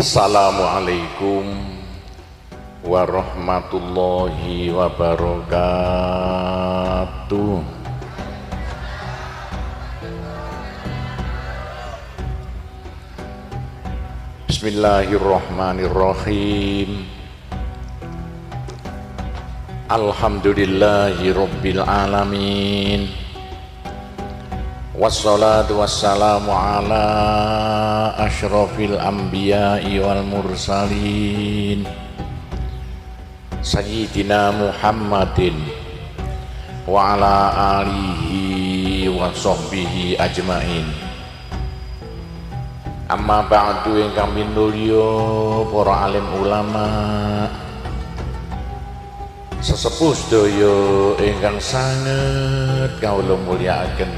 Assalamualaikum warahmatullahi wabarakatuh. Bismillahirrahmanirrahim. Alhamdulillahi rabbil alamin. Wassalatu wassalamu ala asyrafil anbiya'i wal mursalin Sayyidina Muhammadin wa ala alihi wa sahbihi ajmain. Amma ba'du ingkang minulya para alim ulama, sesepuh sedaya ingkang sanget kawula mulyakaken,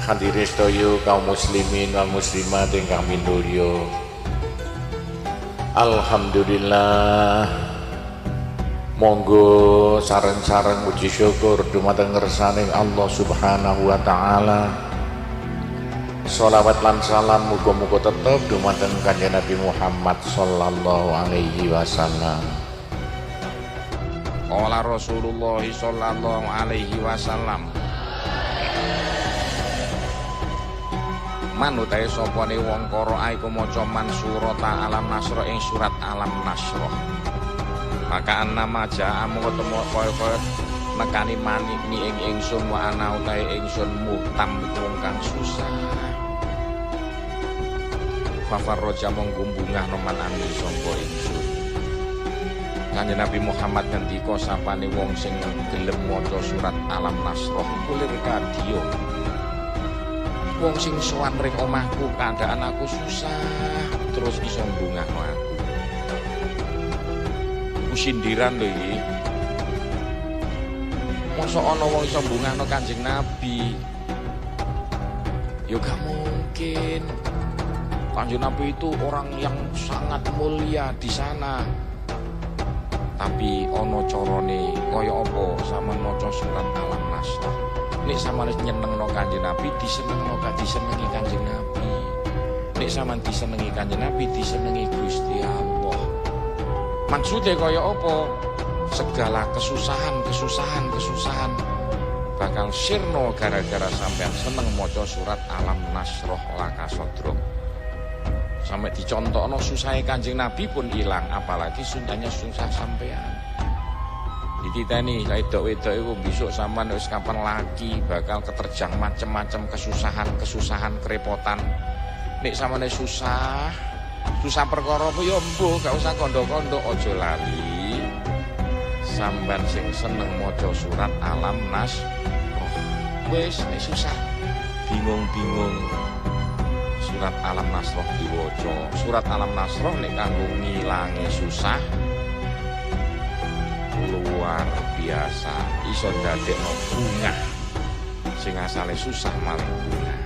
hadirin sedaya kaum muslimin wal muslimat ingkang minulya. Alhamdulillah, monggo sareng-sareng puji syukur dumateng ngersaning Allah Subhanahu wa taala. Sholawat lan salam muga-muga tetep dumateng Kanjeng Nabi Muhammad sallallahu alaihi wasallam. Qala Rasulullah sallallahu alaihi wasallam, manutai sopone wong qara'a iku maca man surata alam nasra ing surat alam nasra, maka annama ja'a mung ketemu kaya nekani manik ni ing ingsun wa ana utahe ingsun muhtam wong kang susah. Fafarroja menggumbungah noman ami sangka ingsun. Kanjeng Nabi Muhammad ngendika sapane wong sing gelem maca surat alam nasra kulir kadya. Wong sing sowan ring omahku keadaan aku susah terus iso mbungahno aku. Ku sindiran lho iki. Mosok ana wong iso mbungahno Kanjeng Nabi? Ya gak mungkin. Kanjeng Nabi itu orang yang sangat mulia di sana. Tapi ana carane kaya apa sampean maca surat alam nasra. Nek sampeyan nyenengno Kanjeng Nabi, disenengno disenengi Kanjeng Nabi. Nek sampeyan disenengi Kanjeng Nabi, disenengi Gusti Allah. Maksude kaya apa? Segala kesusahan bakal sirna gara-gara sampeyan seneng maca surat alam nasrah laka sodrok. Sampai dicontohno susahe Kanjeng Nabi pun hilang, apalagi sundanya susah sampeyan. Dititeni wedok-wedok iku besok sampean wis kapan lagi bakal keterjang macem-macem kesusahan kerepotan. Nek sampeyan susah perkara apa ya mbuh, gak usah kondo-kondo, aja lali sampeyan sing seneng maca surat alam nas. Wis nek susah bingung-bingung surat alam nasroh diwaca. Surat alam nasroh nek kanggo ngilangi susah luar biasa, iso dadekno bungah sing asale susah malah bungah.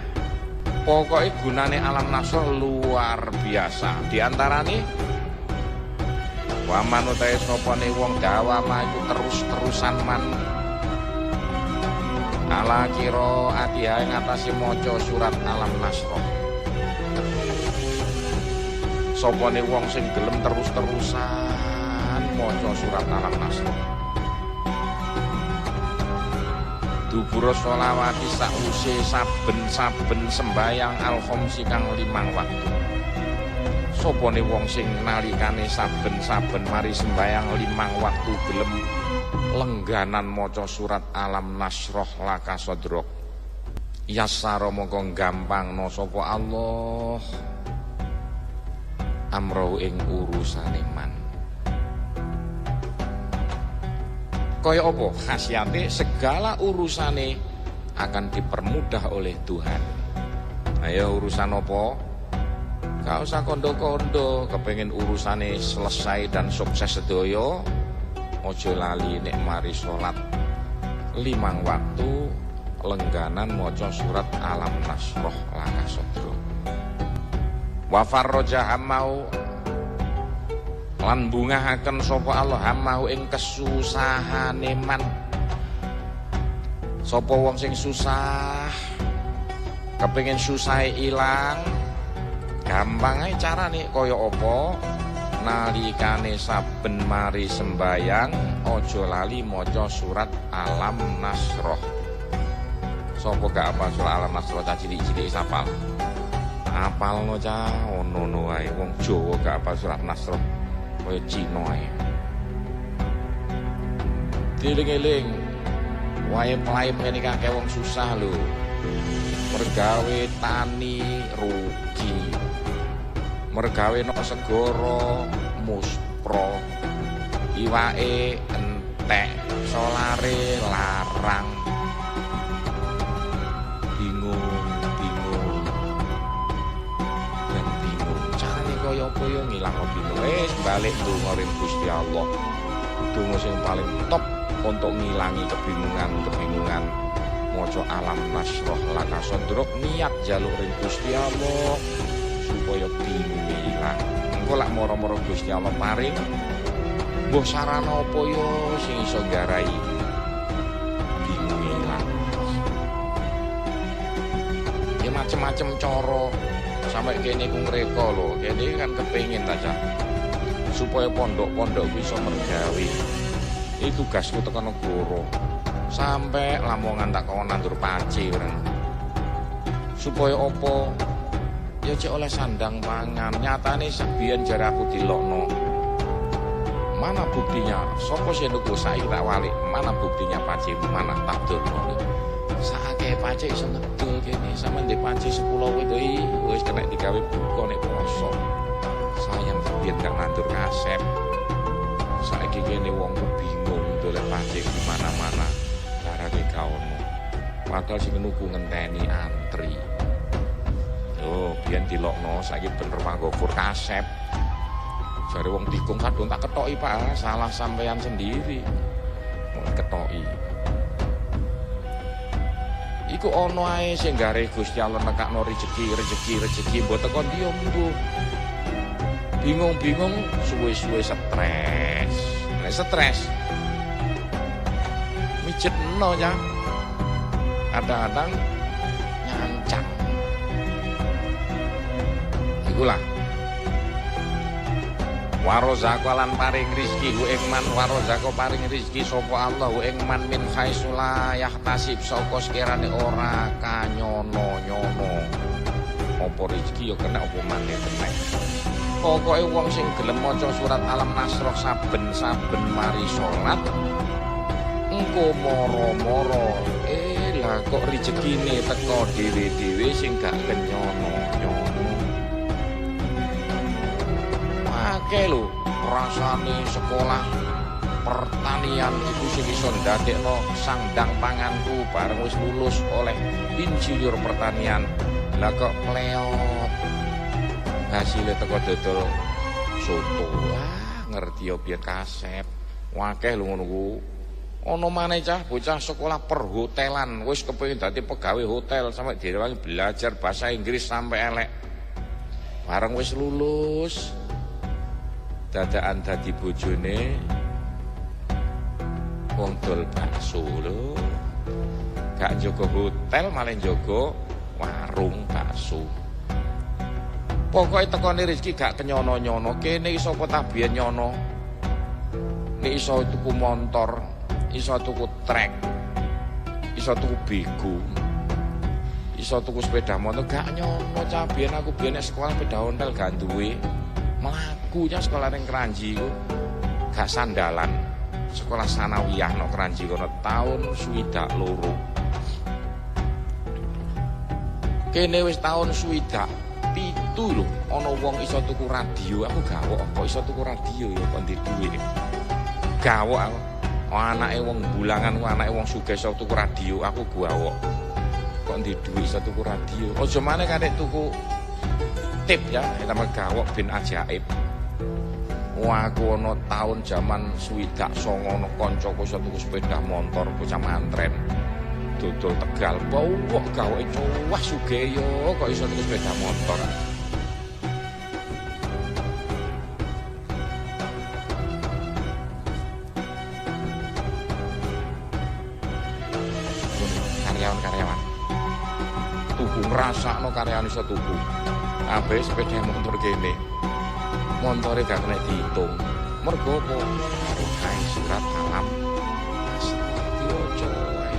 Pokoke gunane alam nasroh luar biasa. Di antarane wa man utahe sapane wong dawama iku terus-terusan man ala qiraati ing atase maca surat alam nasroh. Sapane wong sing gelem terus-terusan maca surat alam nasroh, dubura sholawati sause saben sembayang al-khamsi kang 5 waktu. Sapane wong sing nalikane saben mari sembayang 5 waktu gelem lengganan maca surat alam nasroh laka sodrok, yassara mongko gampangno sapa Allah amrau ing urusane man. Kaya apa khasiate? Segala urusane akan dipermudah oleh Tuhan. Ayo urusan apa? Gak usah kondo-kondo, kepengin urusane selesai dan sukses sedaya, ojo lali nek mari salat 5 waktu lengganan maca surat alam nasroh laka sodro. Wa farroja hammau lan bungahaken sapa Allah hammau ing kesusahane man. Sapa wong sing susah kepengin susahe ilang, Gampang ae carane kaya apa? Nalikane saben mari sembayang aja lali maca surat Alam Nasroh. Sapa gak apal surat Alam Nasroh cah cilik-cilik sapal? Apalno cah ono wae wong Jawa gak apal surat Nasroh kaya Cina ae. Dieling-eling wae pelaim ngene kakek wong susah lho. Mergawe tani rugi. Mergawe no segara muspro. Iwake entek, solare larang. Bingung. Dan bingung. Carane kaya apa yo ngilangno bingung. Wis balik ndonga ring Gusti Allah. Donga sing paling top untuk ngilangi kebingungan. Maca Alam Nasroh laka sodrok, niat jaluk ring Gusti Allah supaya bingung ilang. Engko lak moro-moro Gusti Allah paring mbuh sarana apa yo sing iso nggarai bingung ilang. Ya macem-macem cara sampai kene ku ngreka lho. Kene kan kepengin ta Cak supaya pondok-pondok iso mergawe. Iki tugasku tekan negara. Sampai Lamongan tak kawan nandur paci orang. Supaya opo ya cek oleh sandang pangan. Nyatane sebiyen jare aku dilokno. Mana buktinya? Sopo sing nuku saiki tak walik. Mana buktinya paci mana tak durno. Sakake paci iso ngedol kene sampe ndek paci 10 wis kena digawe buka nek poso. Sayang sebiyen gak nandur kasep. Saiki kene wong bingung dolek paci di mana-mana. Larane kaono. Padahal sing nuku ngenteni antri. Yo, biyen dilokno saiki bener manggokur kasep. Jare wong tikung kadung tak ketoki, Pak. Salah sampean sendiri. Wong ketoki. Iku ono ae sing gare Gusti Allah nekakno rezeki mbok teko ndi yo mbuh. Bingung-bingung suwe-suwe stres. Nek stres mijetno ya. Kadang-kadang nyancang. Ikulah. Warozaqo lan paring rizki hu ing man warozaqo paring rizki sapa Allah hu ing man min khaisula yahtasib saka sekirane ora kanyono-nyono. Apa rizki ya kena apa maneh tenan. Pokoke wong sing gelem maca surat Alam Nasroh saben-saben mari salat engko moro-moro lah kok rezekine teko dhewe-dhewe sing gak kenyono-nyono. Akeh lho rasane sekolah pertanian iku sing iso ndadekno sandang panganku bareng wis lulus oleh insinyur pertanian. Lah kok pleot hasilnya teko dodol soto. Wah, ngerti yo piye kasep. Wakeh lho ngono ku. Ono maneh cah bocah sekolah perhotelan wis kepengin dadi pegawai hotel sampai direwangi belajar bahasa Inggris sampai elek. Bareng wis lulus dadakan dadi bojone wong dol bakso lho. Gak njogo hotel malah njogo warung bakso. Pokoke tekone rezeki gak kenyono-nyono. Kene iso apa tabiyen nyono. Nek iso tuku motor, iso tuku trek, iso tuku bego, iso tuku sepeda motor gak nyono cah. Biyen aku biyen sekolah sepeda ontel gak duwe. Mlaku nya sekolah ning Kranji ku gak sandalan. Sekolah sanawiyah no Kranji kono taun 62. Kene wis taun 67 lho, ana wong iso tuku radio, aku gawok kok iso tuku radio ya kok ndek dhuwit. Gawok aku. Anake wong bulangan ku anake wong sugih iso tuku radio, aku gawok. Kok ndek dhuwit iso tuku radio. Aja maneh karek tuku tip ya, tambah gawok ben ajaib. Wah, aku ana taun jaman 69 ana kancaku iso tuku sepeda motor bocah mantren. Dodol Tegal, bawok gawe cowah sugih yo kok iso tuku sepeda motor. Karyawan tuku ngrasakno karyawan iso tuku. kabeh sepeda motor kene. Montore gak kena diitung. Mergo apa? Karo kae surat alam diwaca wae.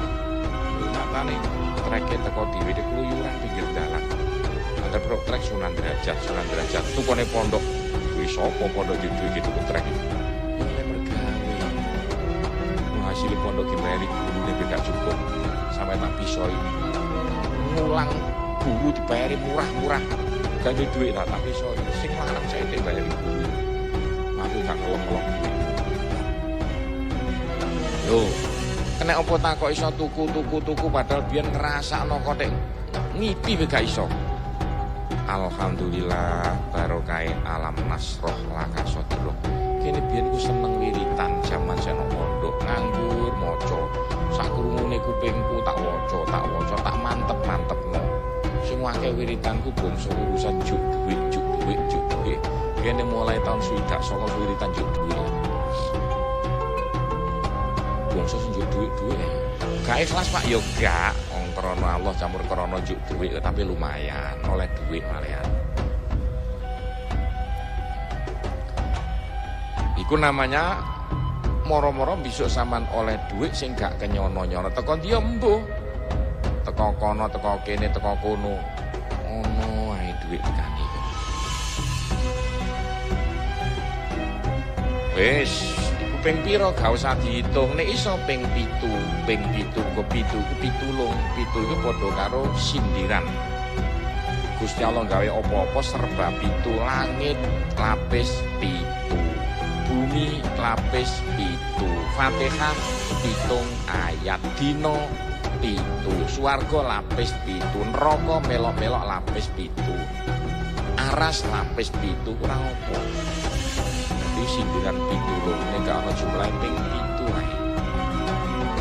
Nyatane treke teko dhewe di keluyuran pinggir dalan. Antar pro trek Sunan Derajat. Tukone pondok. Kuwi sapa pondok gitu gitu trek. Hasil pondok dibayari gurune gak cukup sampai tak bisa ngulang guru dibayari murah-murah gak ada duit tak bisa sing larang saya dibayari guru aku gak ngelong-ngelong lho kena apa tak kok iso tuku padahal biar ngerasakno kok tek ngipi gak iso. Alhamdulillah barokah alam nasroh lakasodro. Kene biyen ku seneng wiritan jaman seno pondok nganggur maca. Sak krungune kupingku tak waca, tak mantep-mantepno. Sing akeh wiritanku bangsa urusan juk duit. Kene mulai tahun 19 wiritan juk duit. Bangsa sing juk duit. Gak ikhlas Pak yo gak, wong krana Allah campur krana juk duit tapi lumayan oleh duit malian. Iku namanya moro-moro besok sampean oleh duit sing gak kenyono-nyono teko dia mbuh. Teko kono, teko kene, teko kono. Ono ae duit tekani. Wis, iku ping pira gak usah diitung. Nek iso ping 7, ping 7 kok 7 ku pitulung. 7 iku padha karo sindiran. Gusti Allah gawe apa-apa serba 7, langit lapis 7. Bumi lapis 7, Fatihah 7 ayat, dino 7, swarga lapis 7, neraka melok-melok lapis 7, aras lapis 7, kurang apa? Jadi sindiran 7 lho, nek ana jumlah ping 7 ae.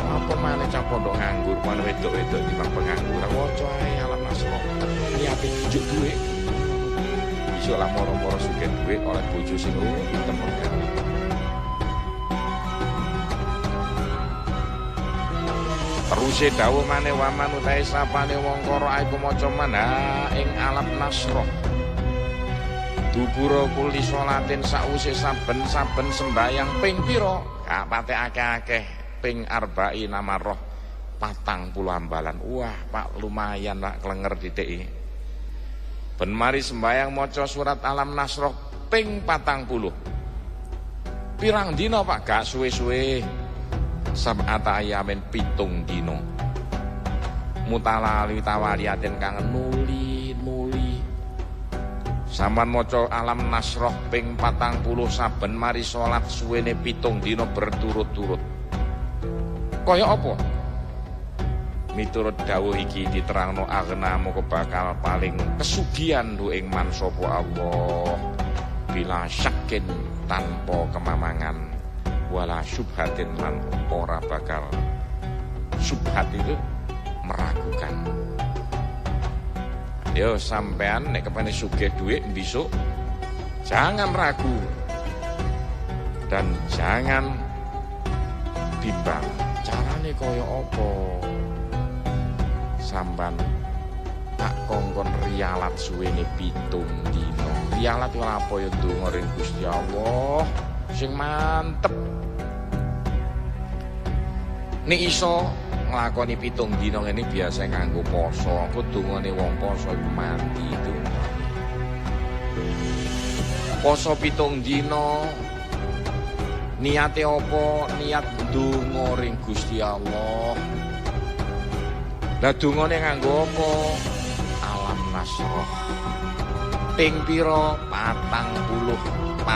Apa maneh cah pondok nganggur, maneh wedok-wedok timbang pengangguran, waca ae alam nasroh. Niate njuk dhuwit. Iso lah moro-moro sugih dhuwit oleh bojo sing pinter perkara. Teruse dawuh maneh wa manutae sapane wong kara iku maca manha ing alam nasroh. Dubura kuli salatin sause saben-saben sembayang ping pira? Gak patek akeh-akeh ping arba'in amarrah 40 ambalan. Wah, Pak lumayan Pak klenger diteki. Ben mari sembayang maca surat alam nasroh ping 40. Pirang dina Pak gak suwe-suwe. Sab'ata ayamin 7 dino. Mutalali tawaliatin kang nuli. Sampeyan maca alam nasroh ping 40 saben mari salat suwene 7 dino berturut-turut. Kaya apa? Miturut dawuh iki diterangno aghna moko bakal paling kesugihan du ing man sapa Allah bila syakin tanpa kemamangan wala syubhatin lan ora bakal syubhat itu meragukan. Yo sampean nek kepene sugih dhuwit besok jangan ragu dan jangan bimbang. Carane kaya apa? Sampean tak kongkon rialat suwene 7 dina. Rialat ku apa ya donga ring Gusti Allah sing mantep. Nek iso nglakoni 7 dina ngene biasa kanggo poso. Aku dungane wong poso iku mati itu. Poso 7 dina niate apa? Niat donga ring Gusti Allah. Lah dungane nganggo apa? Alam nasroh. Ping pira? 40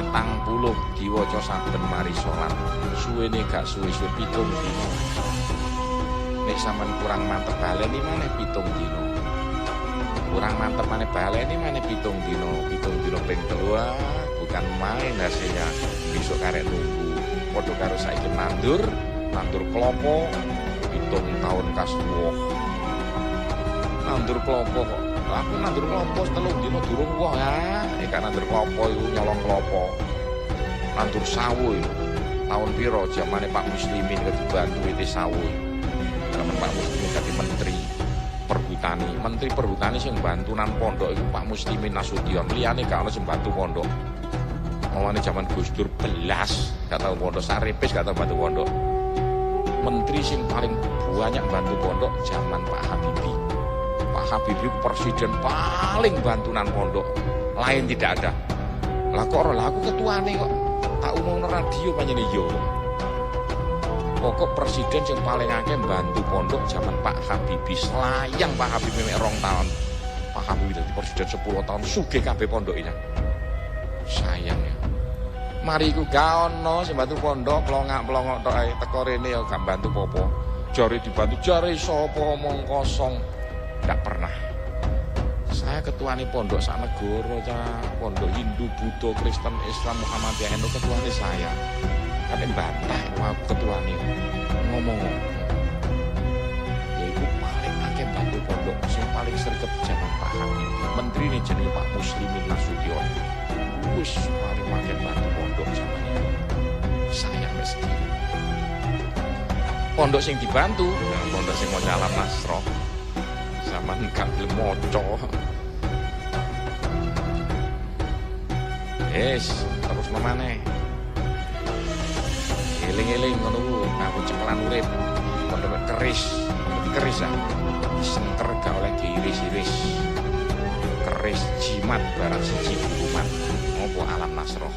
diwaca saben mari salat. Suwene gak suwe-suwe 7 dina. Nek sampean kurang mantep baleni maneh 7 dina. Kurang mantep maneh baleni maneh 7 dina. 7 dina ping 3 bukan main hasilnya. Besok karek nunggu. Padha karo saiki nandur klopo 7 tahun kasuwuh. Nandur klopo kok. Aku nandur klopo 3 dina durung woh ya. Nek nandur klopo iku nyolong klopo. Nandur sawu tahun piro zamane Pak Muslimin ketu bantu itu sawu. Zaman Pak Muslimin dadi menteri perhutanan Perhutani, Menteri Perhutani sing bantunan pondok iku Pak Muslimin Nasution, liyane gak ono sing bantu pondok. Mulane zaman Gus Dur belas gak tau pondok, Saripis gak tau bantu pondok. Menteri sing paling banyak bantu pondok zaman Pak Habibie. Pak Habibie presiden paling bantunan pondok, lain tidak ada. Lah kok ora aku ketuane kok tak umumno radio panjenengan yo. Pokok presiden yang paling akeh bantu pondok zaman Pak Habibie, selayang Pak Habibie mek 2 tahun. Pak Habibie dadi presiden 10 tahun sugih kabeh pondok ini. Sayang ya. Mari iku gak ono sing bantu pondok, plongak-plongok tok ae teko rene ya gak bantu apa-apa. Jare dibantu jare sapa omong kosong. Ndak pernah. Saya ketuane pondok sak negara, pondok Hindu, Buddha, Kristen, Islam, Muhammadiyah, NU ketuane saya. Kan bantah aku ketuane ngomong. Ya iku paling akeh bantu pondok, sing paling sregep zaman Pak Habibie. Menteri ini jenenge Pak Muslimin Nasution. Wis paling akeh bantu pondok zaman itu. Saya wis sendiri. Pondok sing dibantu, pondok sing maca Alam Nasroh. Zaman gak gelem maca. Terus maneh. Eling-eling ngono ku, aku cekelan urip. Pondok keris ah. Sengker gak oleh diiris-iris. Keris jimat barang siji hukuman. Ngopo Alam Nasroh.